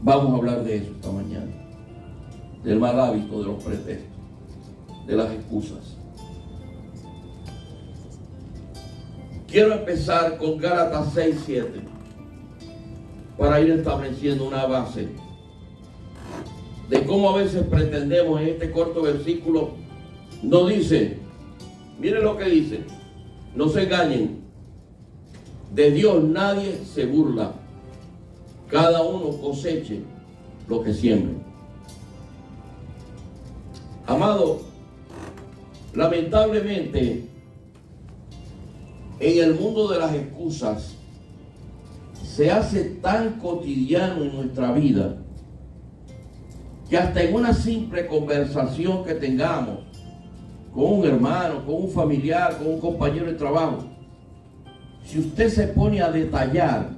Vamos a hablar de eso esta mañana, del mal hábito de los pretextos, de las excusas. Quiero empezar con Gálatas 6:7 para ir estableciendo una base de cómo a veces pretendemos en este corto versículo. No dice, miren lo que dice, no se engañen, de Dios nadie se burla, cada uno coseche lo que siembre. Amado, lamentablemente en el mundo de las excusas se hace tan cotidiano en nuestra vida que hasta en una simple conversación que tengamos con un hermano, con un familiar, con un compañero de trabajo, si usted se pone a detallar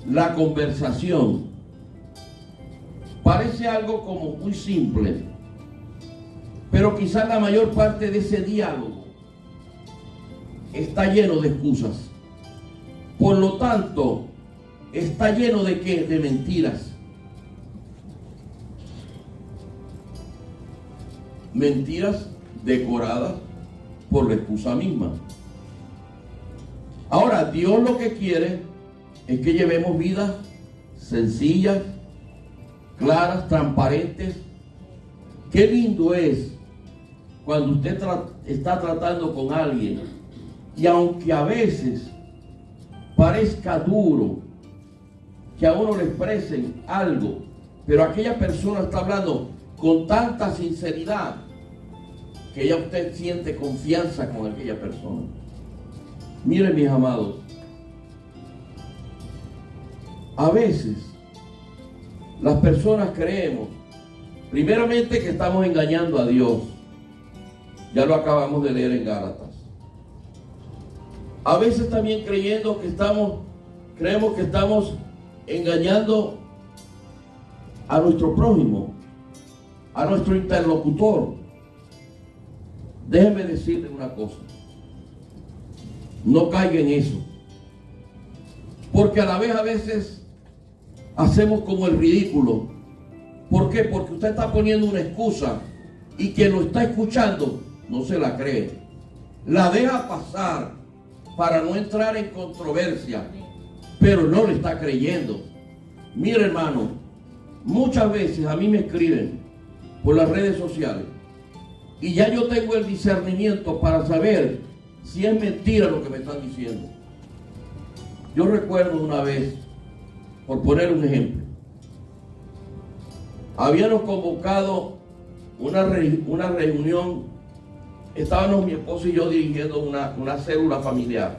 la conversación, parece algo como muy simple, pero quizás la mayor parte de ese diálogo está lleno de excusas. Por lo tanto, está lleno de ¿qué? De mentiras. Mentiras decoradas por la excusa misma. Ahora, Dios lo que quiere es que llevemos vidas sencillas, claras, transparentes. Qué lindo es cuando usted está tratando con alguien y aunque a veces parezca duro que a uno le expresen algo, pero aquella persona está hablando con tanta sinceridad que ya usted siente confianza con aquella persona. Miren, mis amados, a veces las personas creemos primeramente que estamos engañando a Dios. Ya lo acabamos de leer en Gálatas. A veces también creemos que estamos engañando a nuestro prójimo, a nuestro interlocutor. Déjeme decirle una cosa. No caiga en eso. Porque a la vez a veces hacemos como el ridículo. ¿Por qué? Porque usted está poniendo una excusa y quien lo está escuchando no se la cree. La deja pasar para no entrar en controversia, pero no le está creyendo. Mire, hermano, muchas veces a mí me escriben por las redes sociales y ya yo tengo el discernimiento para saber si es mentira lo que me están diciendo. Yo recuerdo una vez, por poner un ejemplo, habíamos convocado una reunión. Estábamos mi esposo y yo dirigiendo una célula familiar.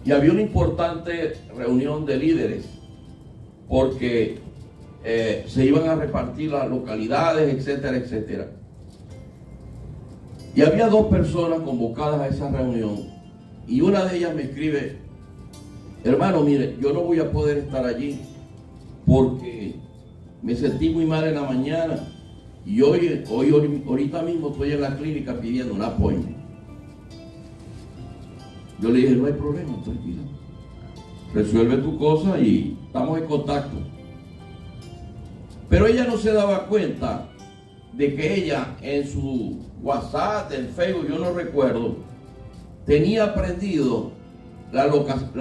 Y había una importante reunión de líderes porque se iban a repartir las localidades, etcétera, etcétera. Y había 2 personas convocadas a esa reunión. Y una de ellas me escribe: hermano, mire, yo no voy a poder estar allí porque me sentí muy mal en la mañana. Y ahorita mismo estoy en la clínica pidiendo un apoyo. Yo le dije, no hay problema, tranquilo. Resuelve tu cosa y estamos en contacto. Pero ella no se daba cuenta de que ella en su WhatsApp, en Facebook, yo no recuerdo, tenía aprendido la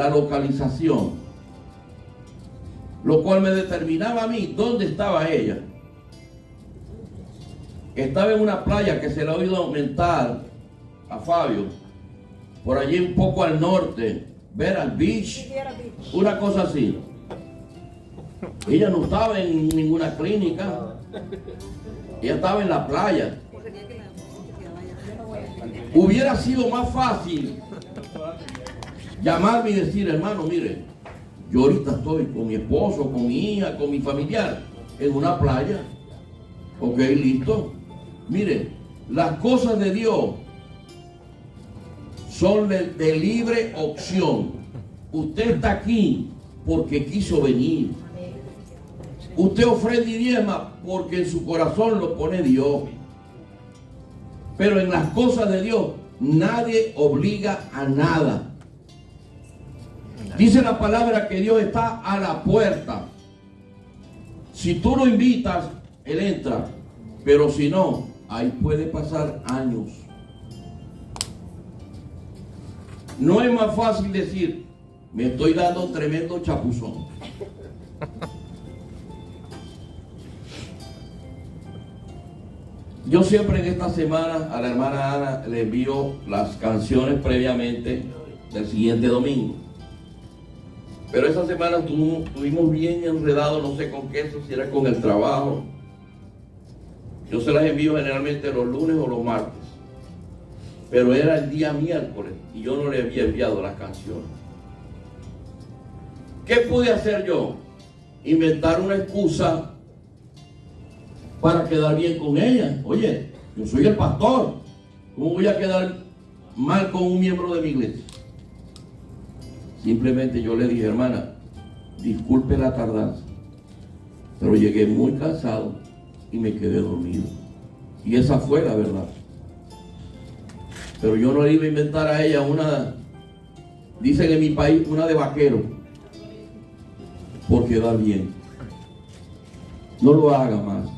localización, lo cual me determinaba a mí dónde estaba ella. Estaba en una playa que se le ha oído aumentar a Fabio, por allí un poco al norte, Vera Beach, una cosa así. Ella no estaba en ninguna clínica, ella estaba en la playa. Hubiera sido más fácil llamarme y decir, hermano, mire, yo ahorita estoy con mi esposo, con mi hija, con mi familiar, en una playa. Ok, listo. Mire, las cosas de Dios son de libre opción. Usted está aquí porque quiso venir. Usted ofrenda y diezma porque en su corazón lo pone Dios. Pero en las cosas de Dios nadie obliga a nada. Dice la palabra que Dios está a la puerta Si tú lo invitas, él entra. Pero si no, ahí puede pasar años. No es más fácil decir, me estoy dando un tremendo chapuzón. Yo siempre en esta semana a la hermana Ana le envío las canciones previamente del siguiente domingo. Pero esa semana estuvimos bien enredados, no sé con qué, eso si era con el trabajo. Yo se las envío generalmente los lunes o los martes. Pero era el día miércoles y yo no le había enviado las canciones. ¿Qué pude hacer yo? Inventar una excusa para quedar bien con ella. Oye, yo soy el pastor. ¿Cómo voy a quedar mal con un miembro de mi iglesia? Simplemente yo le dije, hermana, disculpe la tardanza, pero llegué muy cansado y me quedé dormido. Y esa fue la verdad. Pero yo no le iba a inventar a ella una, dicen en mi país, una de vaquero, por quedar bien. No lo haga más.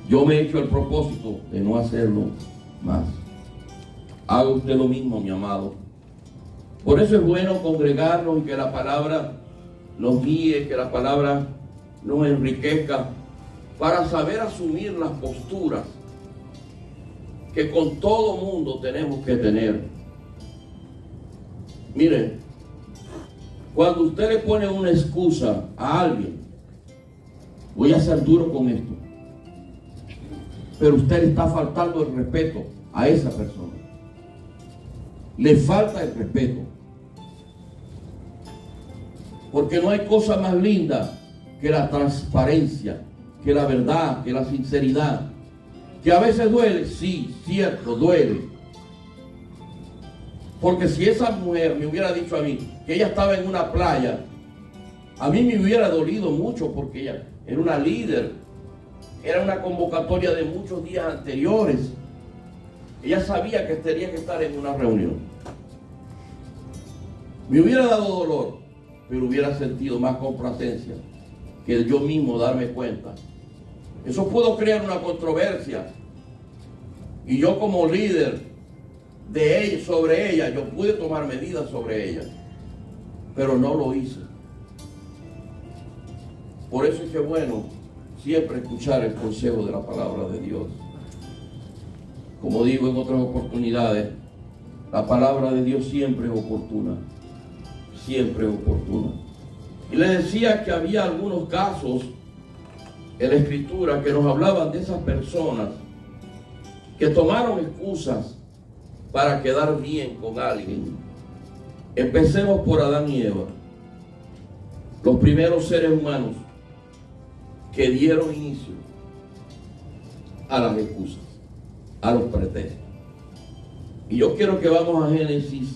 Yo me he hecho el propósito de no hacerlo más. Haga usted lo mismo, mi amado. Por eso es bueno congregarnos y que la palabra nos guíe, que la palabra nos enriquezca, para saber asumir las posturas que con todo mundo tenemos que tener. Mire, cuando usted le pone una excusa a alguien, voy a ser duro con esto, pero usted le está faltando el respeto a esa persona. Le falta el respeto. Porque no hay cosa más linda que la transparencia, que la verdad, que la sinceridad. Que a veces duele, sí, cierto, duele. Porque si esa mujer me hubiera dicho a mí que ella estaba en una playa, a mí me hubiera dolido mucho, porque ella era una líder. Era una convocatoria de muchos días anteriores. Ella sabía que tenía que estar en una reunión. Me hubiera dado dolor, pero hubiera sentido más complacencia que yo mismo darme cuenta. Eso pudo crear una controversia. Y yo como líder de ella, sobre ella, yo pude tomar medidas sobre ella. Pero no lo hice. Por eso es que bueno siempre escuchar el consejo de la palabra de Dios. Como digo en otras oportunidades, la palabra de Dios siempre es oportuna. Siempre es oportuna. Y le decía que había algunos casos en la Escritura que nos hablaban de esas personas que tomaron excusas para quedar bien con alguien. Empecemos por Adán y Eva, los primeros seres humanos que dieron inicio a las excusas, a los pretextos. Y yo quiero que vamos a Génesis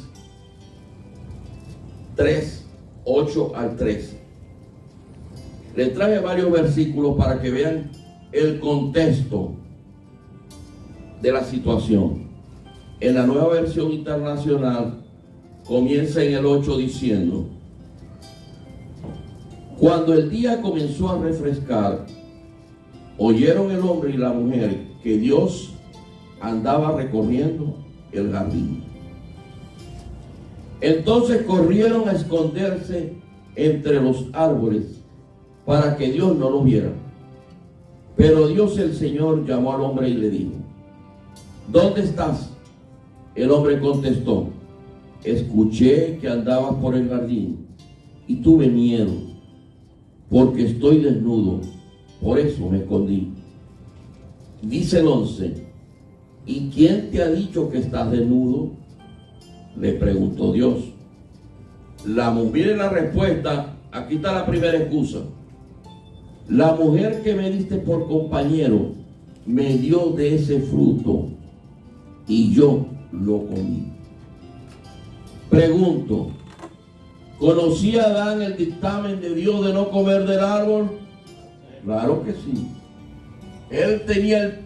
3, 8 al 13. Les traje varios versículos para que vean el contexto de la situación. En la Nueva Versión Internacional comienza en el 8 diciendo: cuando el día comenzó a refrescar, oyeron el hombre y la mujer que Dios andaba recorriendo el jardín. Entonces corrieron a esconderse entre los árboles para que Dios no los viera. Pero Dios el Señor llamó al hombre y le dijo: ¿dónde estás? El hombre contestó: escuché que andabas por el jardín y tuve miedo, porque estoy desnudo, por eso me escondí. Dice el 11: ¿y quién te ha dicho que estás desnudo? Le preguntó Dios. Miren la respuesta, aquí está la primera excusa. La mujer que me diste por compañero me dio de ese fruto y yo lo comí. Pregunto, ¿conocía Adán el dictamen de Dios de no comer del árbol? Claro que sí. Él tenía el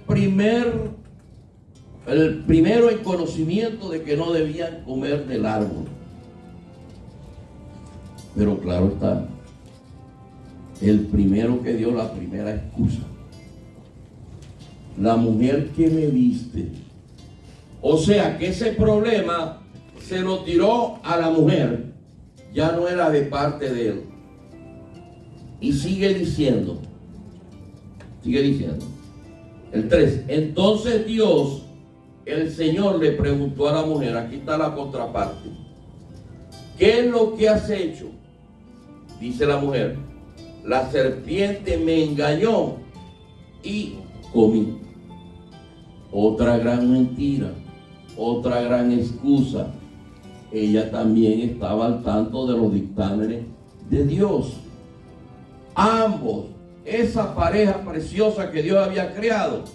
primero en conocimiento de que no debían comer del árbol. Pero claro está, el primero que dio la primera excusa. La mujer que me viste. O sea que ese problema se lo tiró a la mujer, ya no era de parte de él. Y sigue diciendo, el 3, entonces Dios, el Señor, le preguntó a la mujer, aquí está la contraparte, ¿qué es lo que has hecho? Dice la mujer, la serpiente me engañó y comí. Otra gran mentira, otra gran excusa. Ella también estaba al tanto de los dictámenes de Dios. Ambos, esa pareja preciosa que Dios había creado,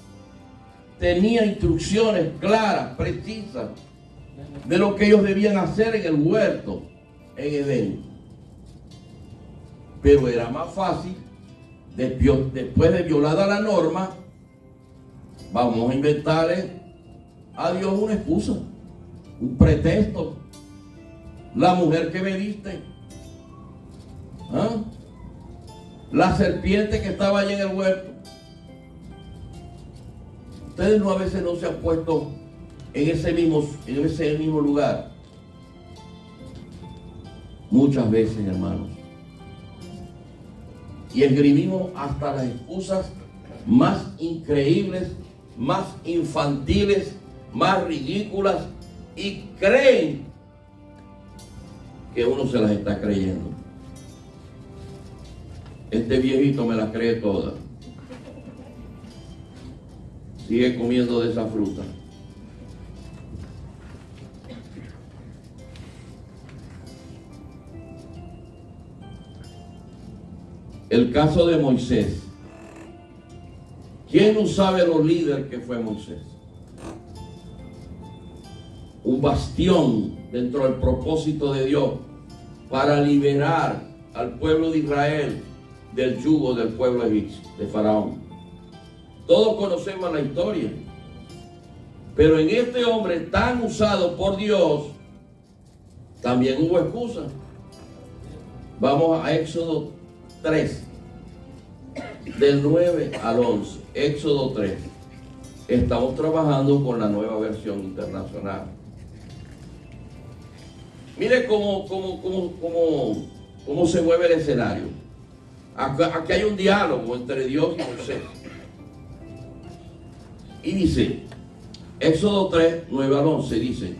tenía instrucciones claras, precisas, de lo que ellos debían hacer en el huerto, en Edén. Pero era más fácil, después de violada la norma, vamos a inventarle a Dios una excusa, un pretexto. La mujer que me viste, la serpiente que estaba allí en el huerto. Ustedes a veces no se han puesto en ese mismo lugar. Muchas veces, hermanos. Y escribimos hasta las excusas más increíbles, más infantiles, más ridículas, y creen que uno se las está creyendo. Este viejito me las cree todas. Sigue comiendo de esa fruta. El caso de Moisés. ¿Quién no sabe lo líder que fue Moisés? Un bastión dentro del propósito de Dios para liberar al pueblo de Israel del yugo del pueblo egipcio, de Faraón. Todos conocemos la historia, pero en este hombre tan usado por Dios también hubo excusa. Vamos a Éxodo 3, del 9 al 11. Éxodo 3. Estamos trabajando con la nueva versión internacional. Mire cómo se mueve el escenario. Aquí hay un diálogo entre Dios y Moisés. Y dice, Éxodo 3, 9 al 11, dice,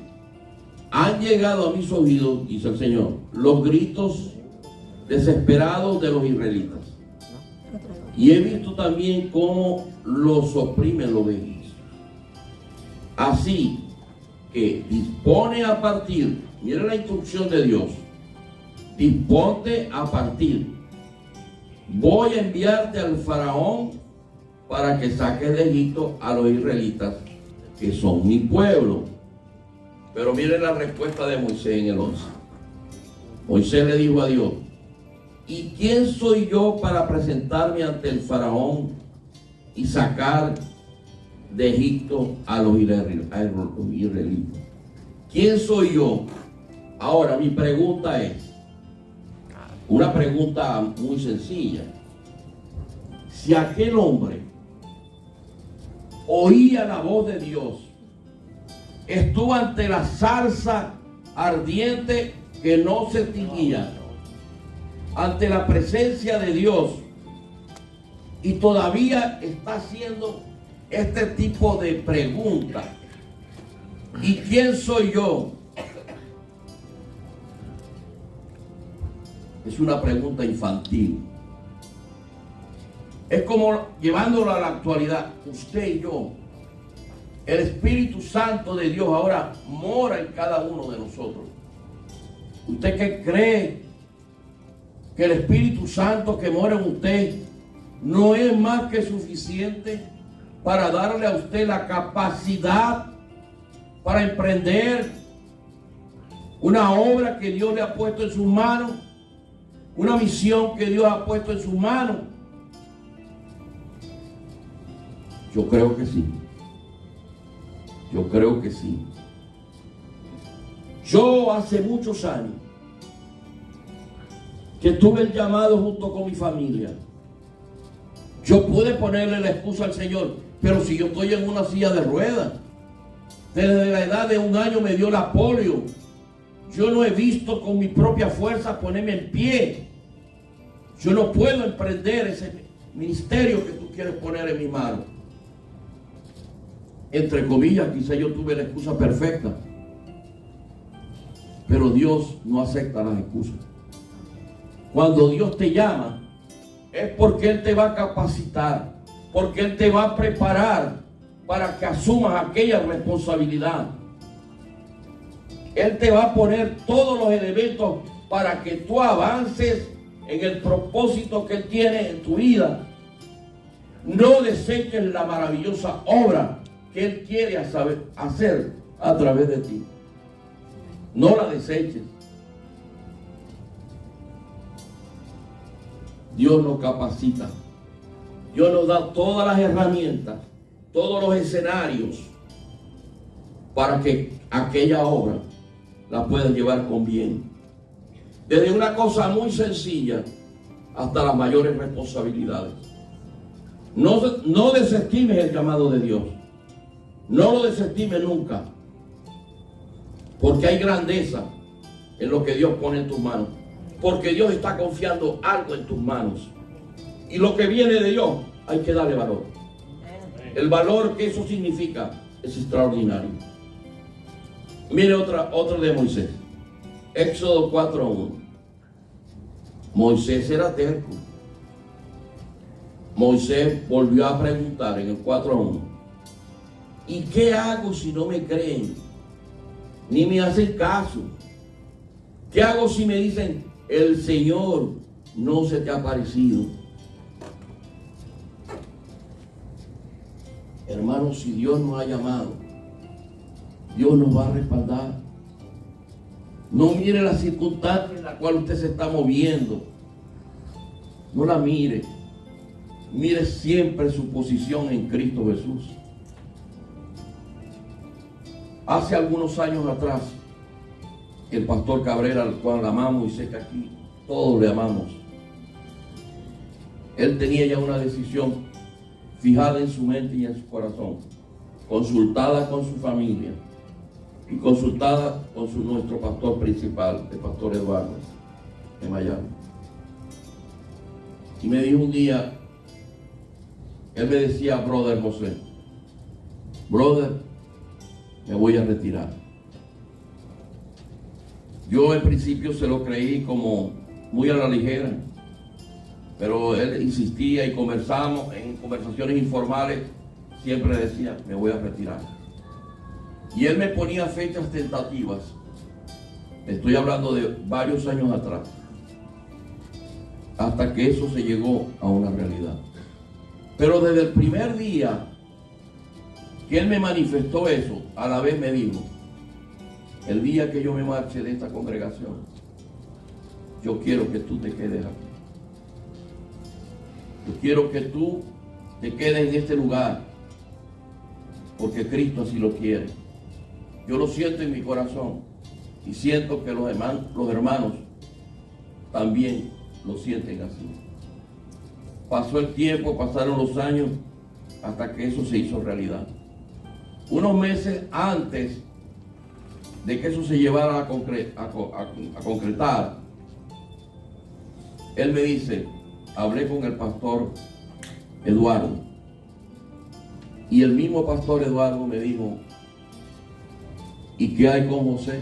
han llegado a mis oídos, dice el Señor, los gritos desesperados de los israelitas. Y he visto también cómo los oprimen los egipcios. Así que dispone a partir, mira la instrucción de Dios, disponte a partir. Voy a enviarte al faraón para que saques de Egipto a los israelitas, que son mi pueblo. Pero miren la respuesta de Moisés en el 11. Moisés le dijo a Dios, ¿y quién soy yo para presentarme ante el faraón y sacar de Egipto a los israelitas? ¿Quién soy yo? Ahora mi pregunta es, una pregunta muy sencilla. Si aquel hombre oía la voz de Dios, estuvo ante la zarza ardiente que no se extinguía, ante la presencia de Dios, y todavía está haciendo este tipo de preguntas. ¿Y quién soy yo? Es una pregunta infantil. Es como llevándolo a la actualidad. Usted y yo, el Espíritu Santo de Dios ahora mora en cada uno de nosotros. ¿Usted qué cree? Que el Espíritu Santo que mora en usted no es más que suficiente para darle a usted la capacidad para emprender una obra que Dios le ha puesto en sus manos, una misión que Dios ha puesto en sus manos? Yo creo que sí. Yo creo que sí. Yo hace muchos años que tuve el llamado junto con mi familia. Yo pude ponerle la excusa al Señor, pero si yo estoy en una silla de ruedas, desde la edad de 1 año me dio la polio. Yo no he visto con mi propia fuerza ponerme en pie. Yo no puedo emprender ese ministerio que tú quieres poner en mi mano. Entre comillas, quizá yo tuve la excusa perfecta. Pero Dios no acepta las excusas. Cuando Dios te llama, es porque Él te va a capacitar, porque Él te va a preparar para que asumas aquella responsabilidad. Él te va a poner todos los elementos para que tú avances en el propósito que Él tiene en tu vida. No deseches la maravillosa obra que Él quiere hacer a través de ti. No la deseches. Dios nos capacita. Dios nos da todas las herramientas, todos los escenarios para que aquella obra la puedas llevar con bien. Desde una cosa muy sencilla hasta las mayores responsabilidades. No desestimes el llamado de Dios. No lo desestimes nunca. Porque hay grandeza en lo que Dios pone en tus manos. Porque Dios está confiando algo en tus manos. Y lo que viene de Dios hay que darle valor. El valor que eso significa es extraordinario. Mire otra de Moisés. Éxodo 4:1. Moisés era terco. Moisés volvió a preguntar en el 4:1. ¿Y qué hago si no me creen? Ni me hacen caso. ¿Qué hago si me dicen, el Señor no se te ha aparecido? Hermanos, si Dios nos ha llamado, Dios nos va a respaldar. No mire la circunstancia en la cual usted se está moviendo. No la mire. Mire siempre su posición en Cristo Jesús. Hace algunos años atrás, el pastor Cabrera, al cual amamos y sé que aquí todos le amamos, él tenía ya una decisión fijada en su mente y en su corazón, consultada con su familia y consultada con nuestro pastor principal, el pastor Eduardo, en Miami. Y me dijo un día, él me decía, brother José, brother, me voy a retirar. Yo al principio se lo creí como muy a la ligera, pero él insistía y conversamos en conversaciones informales, siempre decía, me voy a retirar. Y él me ponía fechas tentativas. Estoy hablando de varios años atrás, hasta que eso se llegó a una realidad. Pero desde el primer día que él me manifestó eso, a la vez me dijo, el día que yo me marche de esta congregación, yo quiero que tú te quedes aquí. Yo quiero que tú te quedes en este lugar, porque Cristo así lo quiere. Yo lo siento en mi corazón y siento que los hermanos también lo sienten así. Pasó el tiempo, pasaron los años, hasta que eso se hizo realidad. Unos meses antes de que eso se llevara a concretar, él me dice, hablé con el pastor Eduardo, y el mismo pastor Eduardo me dijo, ¿y qué hay con José?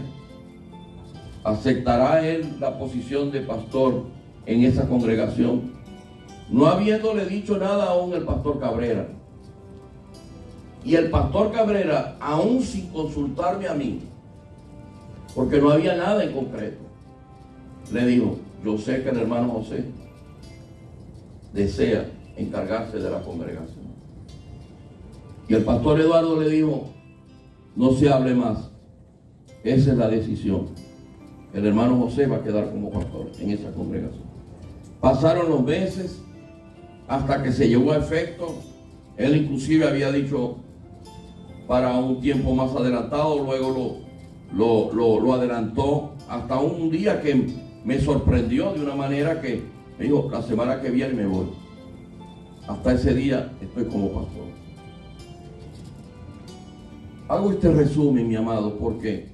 ¿Aceptará él la posición de pastor en esa congregación? No habiéndole dicho nada aún el pastor Cabrera. Y el pastor Cabrera, aún sin consultarme a mí, porque no había nada en concreto, le dijo, yo sé que el hermano José desea encargarse de la congregación. Y el pastor Eduardo le dijo, no se hable más, esa es la decisión. El hermano José va a quedar como pastor en esa congregación. Pasaron los meses hasta que se llevó a efecto. Él inclusive había dicho para un tiempo más adelantado, luego lo adelantó hasta un día que me sorprendió de una manera que me dijo, la semana que viene me voy. Hasta ese día estoy como pastor. Hago este resumen, mi amado, porque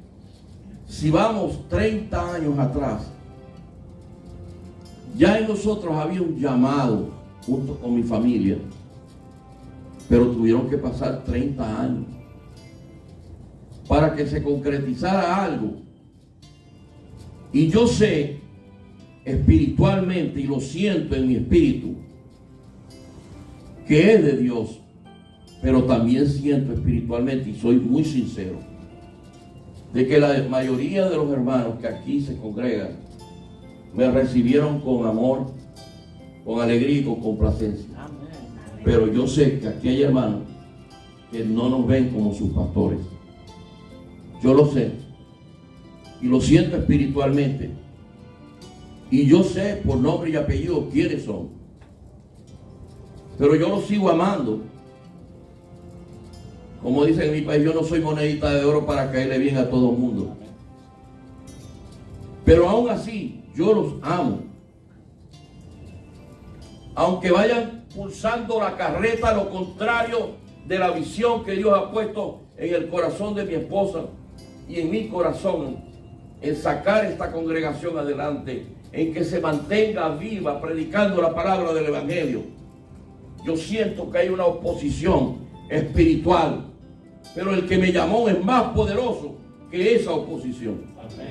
si vamos 30 años atrás, ya en nosotros había un llamado junto con mi familia, pero tuvieron que pasar 30 años para que se concretizara algo. Y yo sé espiritualmente, y lo siento en mi espíritu, que es de Dios, pero también siento espiritualmente, y soy muy sincero, de que la mayoría de los hermanos que aquí se congregan me recibieron con amor, con alegría y con complacencia. Pero yo sé que aquí hay hermanos que no nos ven como sus pastores. Yo lo sé y lo siento espiritualmente, y yo sé por nombre y apellido quiénes son, pero yo los sigo amando. Como dicen en mi país, yo no soy monedita de oro para caerle bien a todo el mundo, pero aún así yo los amo, aunque vayan pulsando la carreta a lo contrario de la visión que Dios ha puesto en el corazón de mi esposa y en mi corazón, en sacar esta congregación adelante, en que se mantenga viva predicando la palabra del Evangelio. Yo siento que hay una oposición espiritual, pero el que me llamó es más poderoso que esa oposición. Amén.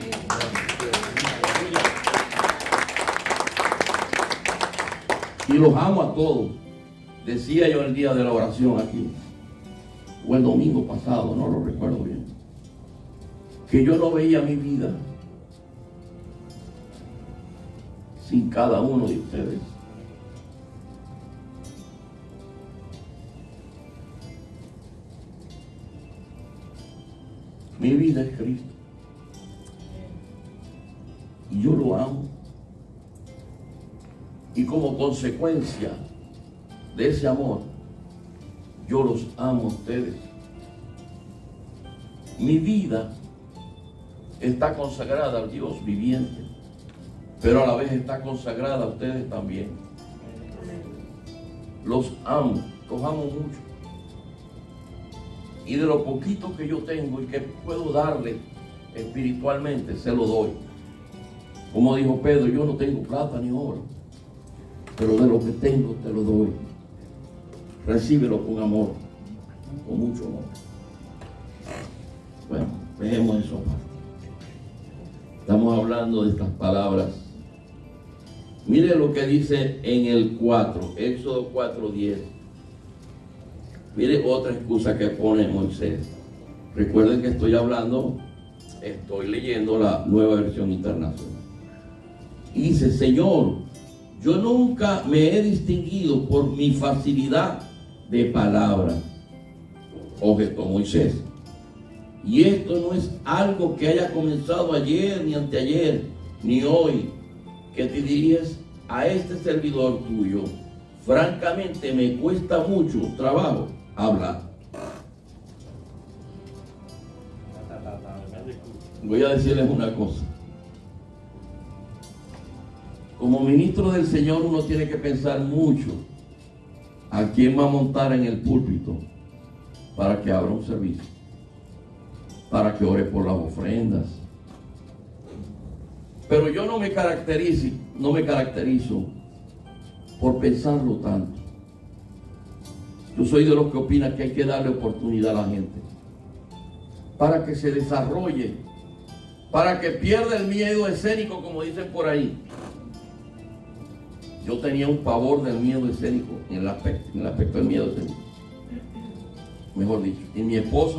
Y los amo a todos. Decía yo el día de la oración aquí, o el domingo pasado, no lo recuerdo bien, que yo no veía mi vida sin cada uno de ustedes. Mi vida es Cristo, y yo lo amo, y como consecuencia de ese amor, yo los amo a ustedes. Mi vida está consagrada al Dios viviente, pero a la vez está consagrada a ustedes también. Los amo mucho. Y de lo poquito que yo tengo y que puedo darle espiritualmente, se lo doy. Como dijo Pedro, yo no tengo plata ni oro, pero de lo que tengo te lo doy. Recíbelo con amor, con mucho amor. Bueno, dejemos eso aparte. Estamos hablando de estas palabras. Mire lo que dice en el 4, Éxodo 4:10. Mire otra excusa que pone Moisés. Recuerden que estoy leyendo la Nueva Versión Internacional. Y dice, Señor, yo nunca me he distinguido por mi facilidad de palabra, objetó Moisés. Y esto no es algo que haya comenzado ayer, ni anteayer, ni hoy, que te dirías a este servidor tuyo. Francamente me cuesta mucho trabajo hablar. Voy a decirles una cosa. Como ministro del Señor uno tiene que pensar mucho a quién va a montar en el púlpito para que abra un servicio, para que ore por las ofrendas. Pero yo no me caracterizo por pensarlo tanto. Yo soy de los que opinan que hay que darle oportunidad a la gente para que se desarrolle, para que pierda el miedo escénico, como dicen por ahí. Yo tenía un pavor del miedo escénico, en el aspecto del miedo escénico, mejor dicho. Y mi esposa,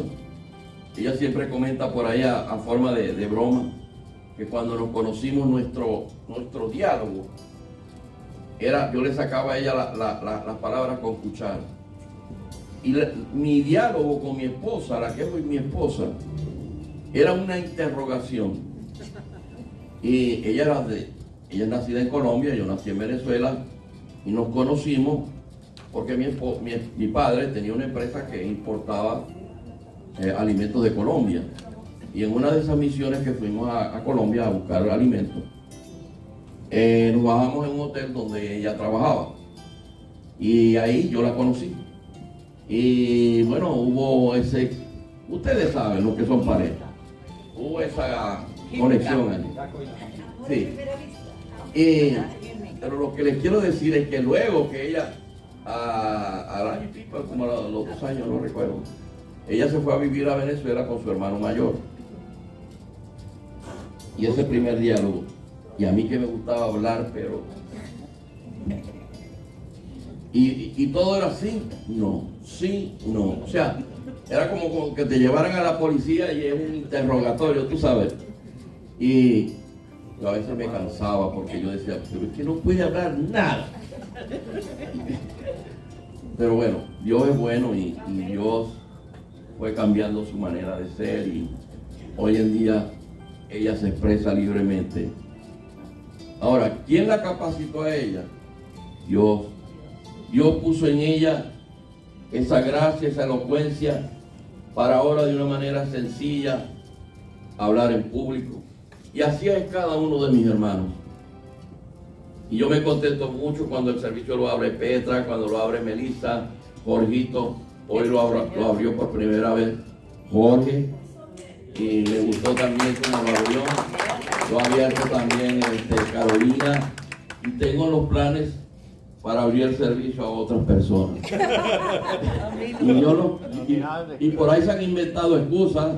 ella siempre comenta por ahí a forma de broma, que cuando nos conocimos nuestro diálogo era, yo le sacaba a ella las palabras con cuchara. Y mi diálogo con mi esposa, la que es mi esposa, era una interrogación. Y ella es nacida en Colombia, yo nací en Venezuela, y nos conocimos porque mi padre tenía una empresa que importaba alimentos de Colombia. Y en una de esas misiones que fuimos a Colombia a buscar alimentos, Nos bajamos en un hotel donde ella trabajaba y ahí yo la conocí. Y bueno, hubo ese, ustedes saben lo que son parejas, hubo esa conexión allí. Sí. Pero lo que les quiero decir es que luego que ella, al año y pico, como a los 2 años, no recuerdo, ella se fue a vivir a Venezuela con su hermano mayor. Y ese primer diálogo, y a mí que me gustaba hablar, pero... Y todo era sí, no, sí, no. O sea, era como que te llevaran a la policía y es un interrogatorio, tú sabes. Y yo a veces me cansaba porque yo decía, pero es que no puede hablar nada. Pero bueno, Dios es bueno y Dios fue cambiando su manera de ser y hoy en día ella se expresa libremente. Ahora, ¿quién la capacitó a ella? Dios. Dios puso en ella esa gracia, esa elocuencia para ahora de una manera sencilla hablar en público. Y así es cada uno de mis hermanos. Y yo me contento mucho cuando el servicio lo abre Petra, cuando lo abre Melissa, Jorgito, hoy lo abrió por primera vez Jorge. Y me gustó también como lo abrió. Lo ha abierto también Carolina. Y tengo los planes para abrir el servicio a otras personas. Y por ahí se han inventado excusas.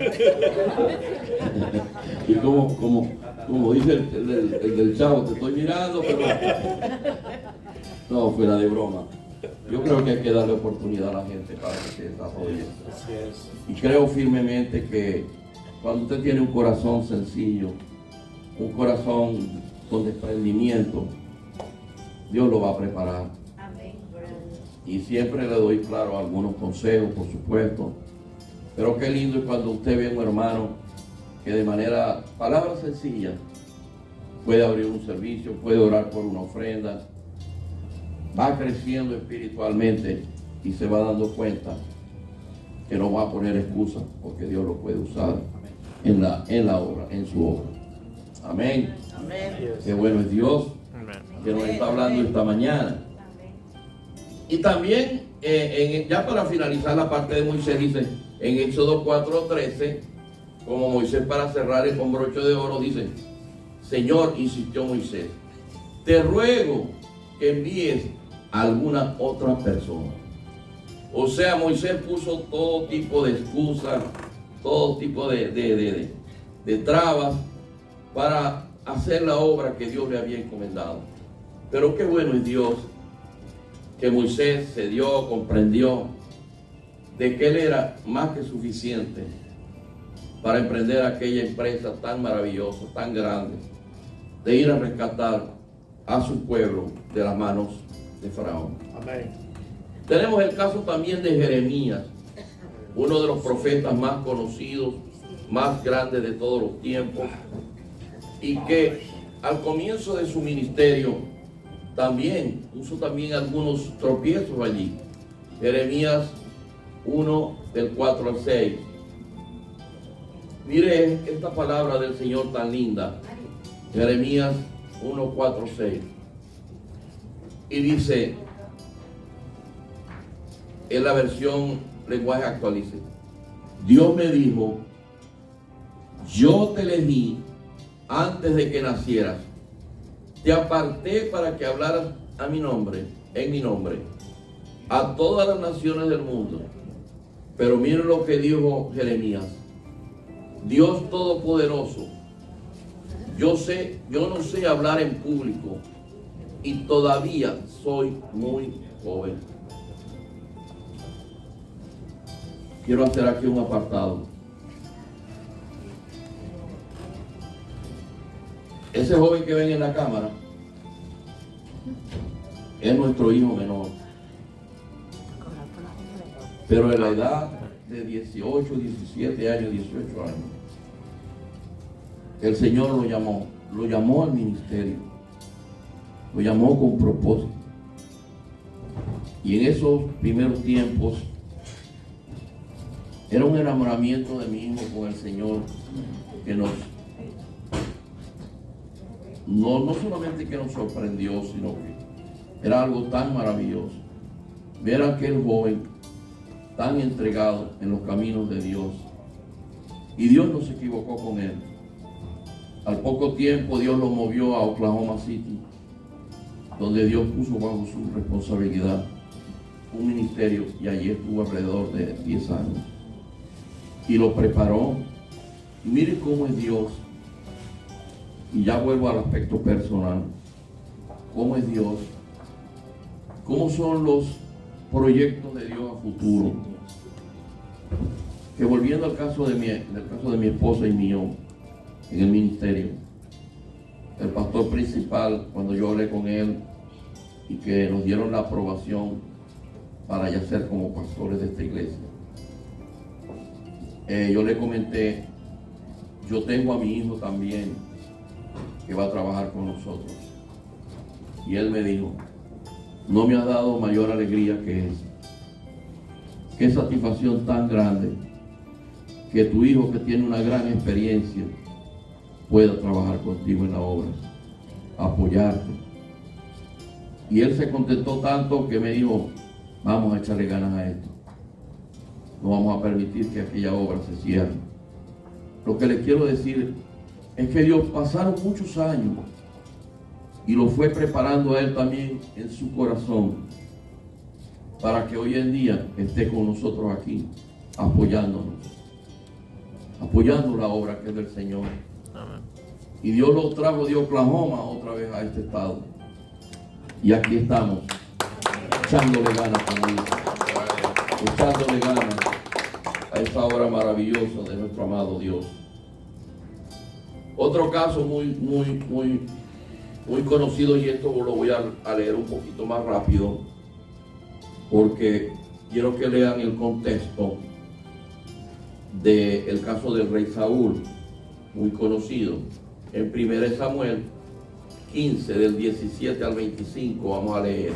Y como dice el del chavo, te estoy mirando, pero no, fuera de broma. Yo creo que hay que darle oportunidad a la gente para que se desarrolle. Y creo firmemente que cuando usted tiene un corazón sencillo, un corazón con desprendimiento, Dios lo va a preparar. Amén. Y siempre le doy, claro, algunos consejos, por supuesto. Pero qué lindo es cuando usted ve a un hermano que de manera, palabras sencillas, puede abrir un servicio, puede orar por una ofrenda, va creciendo espiritualmente y se va dando cuenta que no va a poner excusas porque Dios lo puede usar en la obra, en su obra. Amén. Amén. Qué bueno es Dios que nos está hablando esta mañana. Y también, ya para finalizar la parte de Moisés, dice en Éxodo 4:13, como Moisés para cerrar con broche de oro, dice: Señor, insistió Moisés, te ruego que envíes a alguna otra persona. O sea, Moisés puso todo tipo de excusas, todo tipo de trabas para hacer la obra que Dios le había encomendado. Pero qué bueno es Dios que Moisés se dio, comprendió de que él era más que suficiente para emprender aquella empresa tan maravillosa, tan grande, de ir a rescatar a su pueblo de las manos de Faraón. Amén. Tenemos el caso también de Jeremías, uno de los profetas más conocidos, más grandes de todos los tiempos, y que al comienzo de su ministerio también puso algunos tropiezos allí. Jeremías 1, del 4 al 6. Mire esta palabra del Señor tan linda. Jeremías 1, 4, 6. Y dice, en la versión lenguaje actualice: Dios me dijo, yo te elegí antes de que nacieras. Te aparté para que hablaras a mi nombre, en mi nombre, a todas las naciones del mundo. Pero miren lo que dijo Jeremías: Dios Todopoderoso, yo no sé hablar en público y todavía soy muy joven. Quiero hacer aquí un apartado. Ese joven que ven en la cámara es nuestro hijo menor, pero en la edad de 18, 17 años, 18 años, el Señor lo llamó al ministerio, lo llamó con propósito. Y en esos primeros tiempos era un enamoramiento de mi hijo con el Señor que nos no solamente que nos sorprendió, sino que era algo tan maravilloso. Ver a aquel joven tan entregado en los caminos de Dios. Y Dios no se equivocó con él. Al poco tiempo Dios lo movió a Oklahoma City, donde Dios puso bajo su responsabilidad un ministerio, y allí estuvo alrededor de 10 años. Y lo preparó. Y mire cómo es Dios. Y ya vuelvo al aspecto personal. ¿Cómo es Dios? ¿Cómo son los proyectos de Dios a futuro? Que volviendo al caso de mi esposa y mío en el ministerio, el pastor principal, cuando yo hablé con él y que nos dieron la aprobación para ya ser como pastores de esta iglesia, yo le comenté, yo tengo a mi hijo también que va a trabajar con nosotros. Y él me dijo, no me ha dado mayor alegría que esa. Qué satisfacción tan grande que tu hijo, que tiene una gran experiencia, pueda trabajar contigo en la obra, apoyarte. Y él se contentó tanto que me dijo, vamos a echarle ganas a esto. No vamos a permitir que aquella obra se cierre. Lo que les quiero decir es que Dios pasaron muchos años y lo fue preparando a él también en su corazón para que hoy en día esté con nosotros aquí, apoyándonos, apoyando la obra que es del Señor. Amén. Y Dios lo trajo de Oklahoma otra vez a este estado. Y aquí estamos, echándole ganas conmigo, echándole ganas a esa obra maravillosa de nuestro amado Dios. Otro caso muy conocido, y esto lo voy a leer un poquito más rápido, porque quiero que lean el contexto del caso del rey Saúl, muy conocido. En 1 Samuel 15, del 17 al 25, vamos a leer.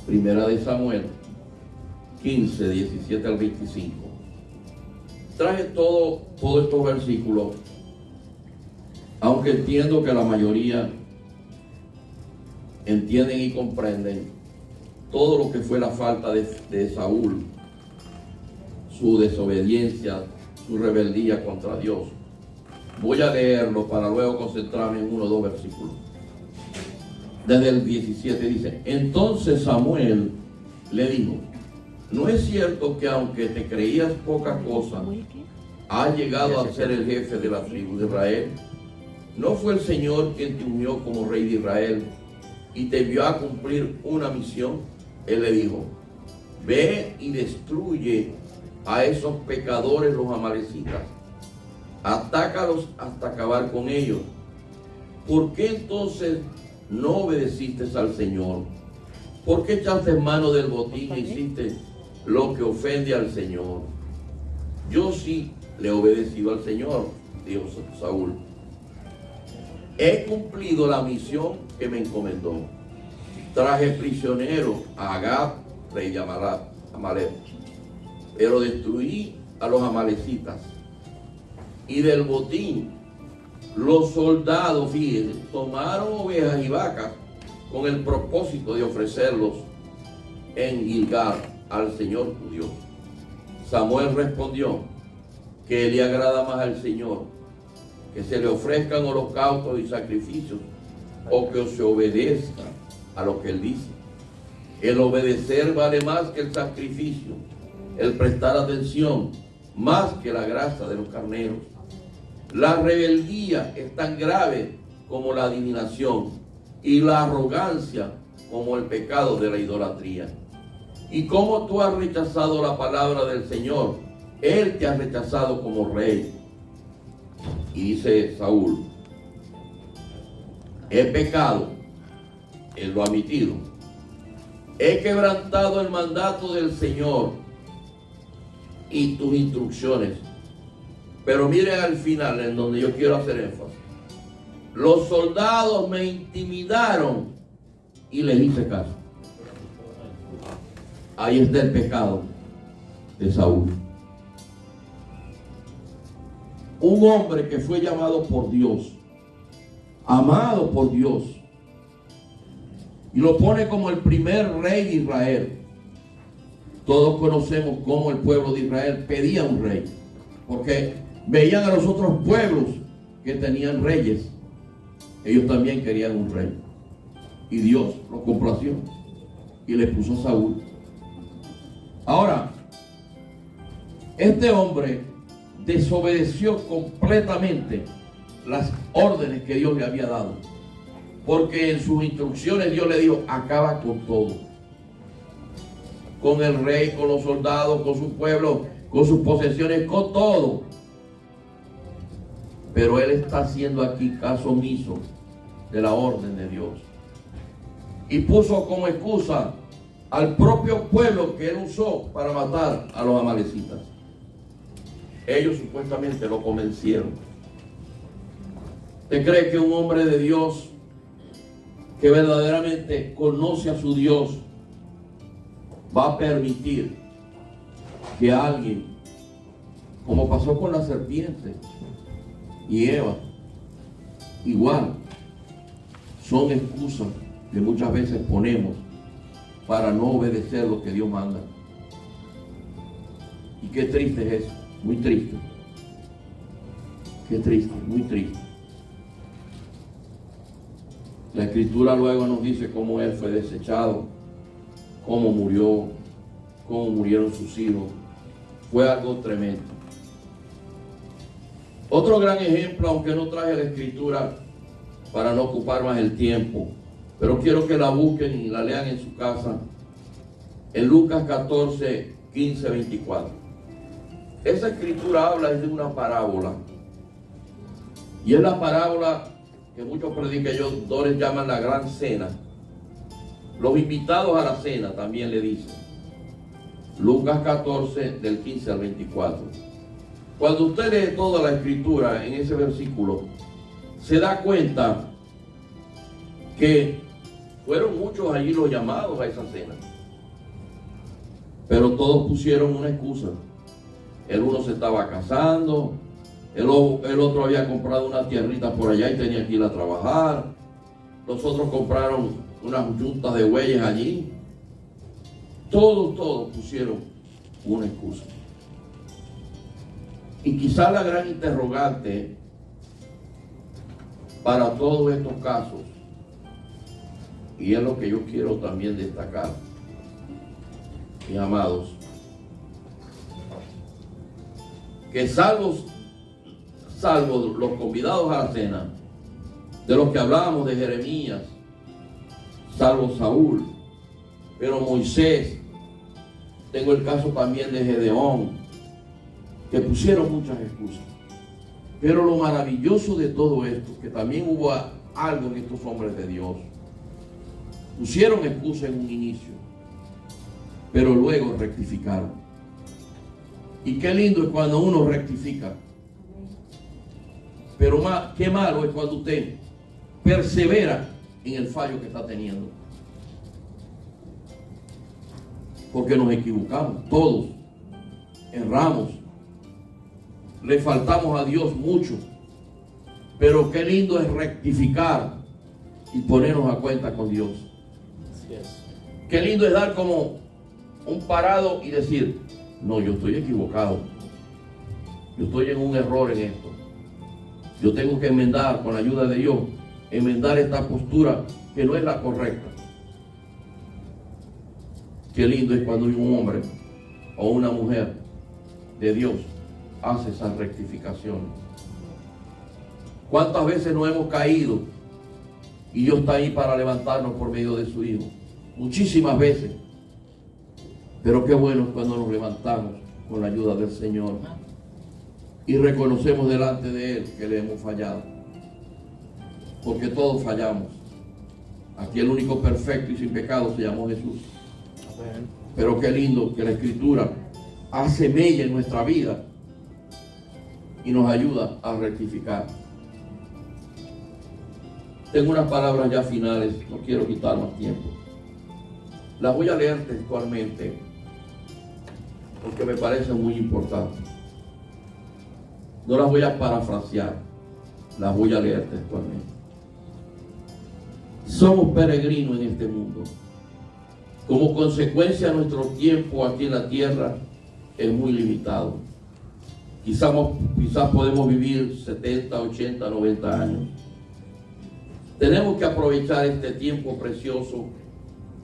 1 Samuel 15, 17 al 25. Traje todos estos versículos, aunque entiendo que la mayoría entienden y comprenden todo lo que fue la falta de Saúl, su desobediencia, su rebeldía contra Dios. Voy a leerlo para luego concentrarme en uno o dos versículos. Desde el 17 dice, entonces Samuel le dijo, ¿no es cierto que aunque te creías poca cosa, has llegado a ser el jefe de la tribu de Israel? ¿No fue el Señor quien te unió como rey de Israel y te envió a cumplir una misión? Él le dijo, ve y destruye a esos pecadores, los amalecitas. Atácalos hasta acabar con ellos. ¿Por qué entonces no obedeciste al Señor? ¿Por qué echaste mano del botín e hiciste lo que ofende al Señor? Yo sí le he obedecido al Señor, dijo Saúl. He cumplido la misión que me encomendó. Traje prisionero a Agag, rey de Amalek, pero destruí a los amalecitas. Y del botín, los soldados, fíjense, tomaron ovejas y vacas con el propósito de ofrecerlos en Gilgal al Señor tu Dios. Samuel respondió que le agrada más al Señor que se le ofrezcan holocaustos y sacrificios, o que se obedezca a lo que él dice. El obedecer vale más que el sacrificio, el prestar atención más que la grasa de los carneros. La rebeldía es tan grave como la adivinación, y la arrogancia como el pecado de la idolatría. Y como tú has rechazado la palabra del Señor, Él te ha rechazado como rey. Y dice Saúl, he pecado, él lo ha admitido. He quebrantado el mandato del Señor y tus instrucciones. Pero miren al final, en donde yo quiero hacer énfasis. Los soldados me intimidaron y les hice caso. Ahí está el pecado de Saúl. Un hombre que fue llamado por Dios amado por Dios. Y lo pone como el primer rey de Israel. Todos conocemos cómo el pueblo de Israel pedía un rey, porque veían a los otros pueblos que tenían reyes. Ellos también querían un rey. Y Dios lo complació y le puso a Saúl. Ahora, este hombre desobedeció completamente las órdenes que Dios le había dado, porque en sus instrucciones Dios le dijo: acaba con todo, con el rey, con los soldados, con su pueblo, con sus posesiones, con todo. Pero él está haciendo aquí caso omiso de la orden de Dios, y puso como excusa al propio pueblo que él usó para matar a los amalecitas. Ellos supuestamente lo convencieron. ¿Usted cree que un hombre de Dios que verdaderamente conoce a su Dios va a permitir que alguien, como pasó con la serpiente y Eva, igual, son excusas que muchas veces ponemos para no obedecer lo que Dios manda? Y qué triste es eso, muy triste. Qué triste, muy triste. La Escritura luego nos dice cómo él fue desechado, cómo murió, cómo murieron sus hijos. Fue algo tremendo. Otro gran ejemplo, aunque no traje la Escritura para no ocupar más el tiempo, pero quiero que la busquen y la lean en su casa, en Lucas 14, 15, 24. Esa Escritura habla de una parábola, y es la parábola que muchos predicadores llaman la gran cena. Los invitados a la cena también le dicen. Lucas 14, del 15 al 24. Cuando usted lee toda la Escritura en ese versículo, se da cuenta que fueron muchos allí los llamados a esa cena, pero todos pusieron una excusa. El uno se estaba casando, el otro había comprado una tierrita por allá y tenía que ir a trabajar, los otros compraron unas yuntas de bueyes allí. Todos pusieron una excusa. Y quizá la gran interrogante para todos estos casos, y es lo que yo quiero también destacar, mis amados, que salvo los convidados a la cena, de los que hablábamos de Jeremías, salvo Saúl, pero Moisés, tengo el caso también de Gedeón, que pusieron muchas excusas. Pero lo maravilloso de todo esto, que también hubo algo en estos hombres de Dios. Pusieron excusas en un inicio, pero luego rectificaron. Y qué lindo es cuando uno rectifica. Pero qué malo es cuando usted persevera en el fallo que está teniendo. Porque nos equivocamos, todos erramos, le faltamos a Dios mucho, pero qué lindo es rectificar y ponernos a cuenta con Dios. Así es. Qué lindo es dar como un parado y decir: no, yo estoy equivocado, yo estoy en un error en esto, yo tengo que enmendar con la ayuda de Dios, enmendar esta postura que no es la correcta. Qué lindo es cuando un hombre o una mujer de Dios hace esas rectificaciones. ¿Cuántas veces no hemos caído y Dios está ahí para levantarnos por medio de su Hijo? Muchísimas veces. Pero qué bueno es cuando nos levantamos con la ayuda del Señor y reconocemos delante de Él que le hemos fallado. Porque todos fallamos. Aquí el único perfecto y sin pecado se llamó Jesús. Pero qué lindo que la Escritura hace mella en nuestra vida y nos ayuda a rectificar. Tengo unas palabras ya finales, no quiero quitar más tiempo. Las voy a leer textualmente porque me parece muy importante. No las voy a parafrasear, las voy a leer textualmente. Somos peregrinos en este mundo. Como consecuencia, nuestro tiempo aquí en la tierra es muy limitado. Quizás podemos vivir 70, 80, 90 años. Tenemos que aprovechar este tiempo precioso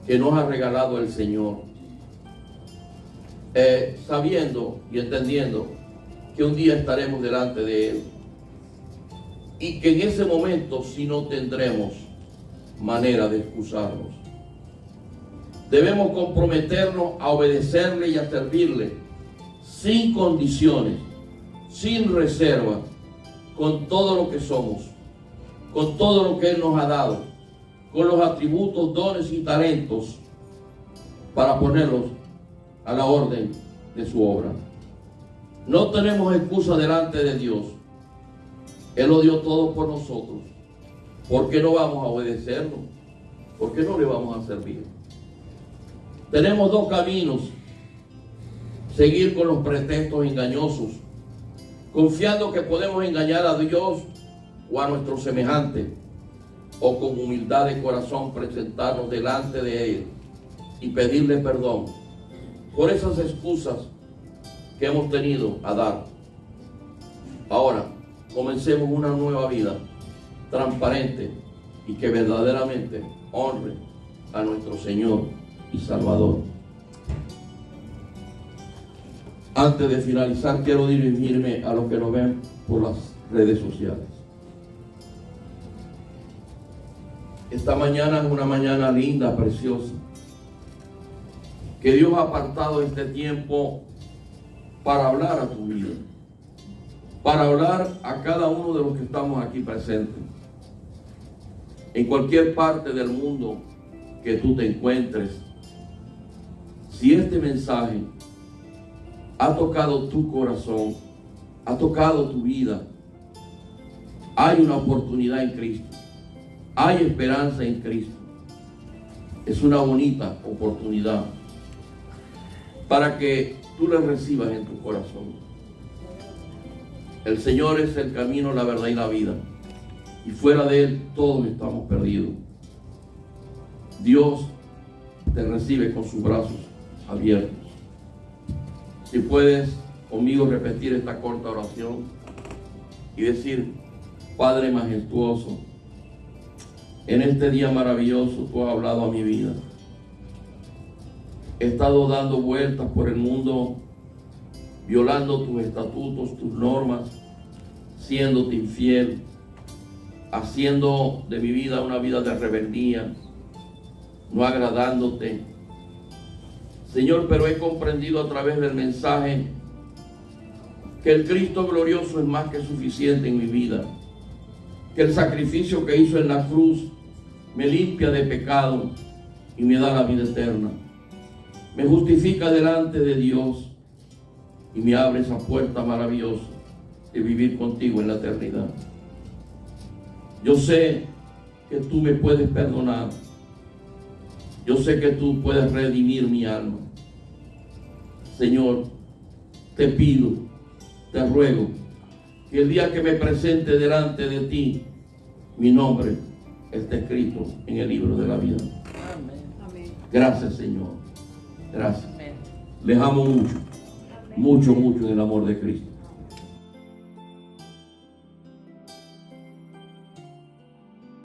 que nos ha regalado el Señor, sabiendo y entendiendo que un día estaremos delante de Él y que en ese momento sí no tendremos manera de excusarnos. Debemos comprometernos a obedecerle y a servirle sin condiciones, sin reserva, con todo lo que somos, con todo lo que Él nos ha dado, con los atributos, dones y talentos, para ponerlos a la orden de su obra. No tenemos excusa delante de Dios. Él lo dio todo por nosotros. ¿Por qué no vamos a obedecerlo? ¿Por qué no le vamos a servir? Tenemos dos caminos: seguir con los pretextos engañosos, confiando que podemos engañar a Dios o a nuestros semejantes, o con humildad de corazón presentarnos delante de Él y pedirle perdón por esas excusas que hemos tenido a dar. Ahora, comencemos una nueva vida transparente y que verdaderamente honre a nuestro Señor y Salvador. Antes de finalizar, quiero dirigirme a los que nos ven por las redes sociales. Esta mañana es una mañana linda, preciosa, que Dios ha apartado este tiempo para hablar a tu vida, para hablar a cada uno de los que estamos aquí presentes. En cualquier parte del mundo que tú te encuentres, si este mensaje ha tocado tu corazón, ha tocado tu vida, hay una oportunidad en Cristo, hay esperanza en Cristo. Es una bonita oportunidad para que tú le recibas en tu corazón. El Señor es el camino, la verdad y la vida, y fuera de Él todos estamos perdidos. Dios te recibe con sus brazos abiertos. Si puedes conmigo repetir esta corta oración y decir: Padre majestuoso, en este día maravilloso tú has hablado a mi vida. He estado dando vueltas por el mundo, violando tus estatutos, tus normas, siéndote infiel, haciendo de mi vida una vida de rebeldía, no agradándote. Señor, pero he comprendido a través del mensaje que el Cristo glorioso es más que suficiente en mi vida, que el sacrificio que hizo en la cruz me limpia de pecado y me da la vida eterna, me justifica delante de Dios y me abre esa puerta maravillosa de vivir contigo en la eternidad. Yo sé que tú me puedes perdonar. Yo sé que tú puedes redimir mi alma. Señor, te pido, te ruego, que el día que me presente delante de ti, mi nombre esté escrito en el libro de la vida. Amén. Gracias, Señor. Gracias. Amén. Les amo mucho, mucho, mucho en el amor de Cristo.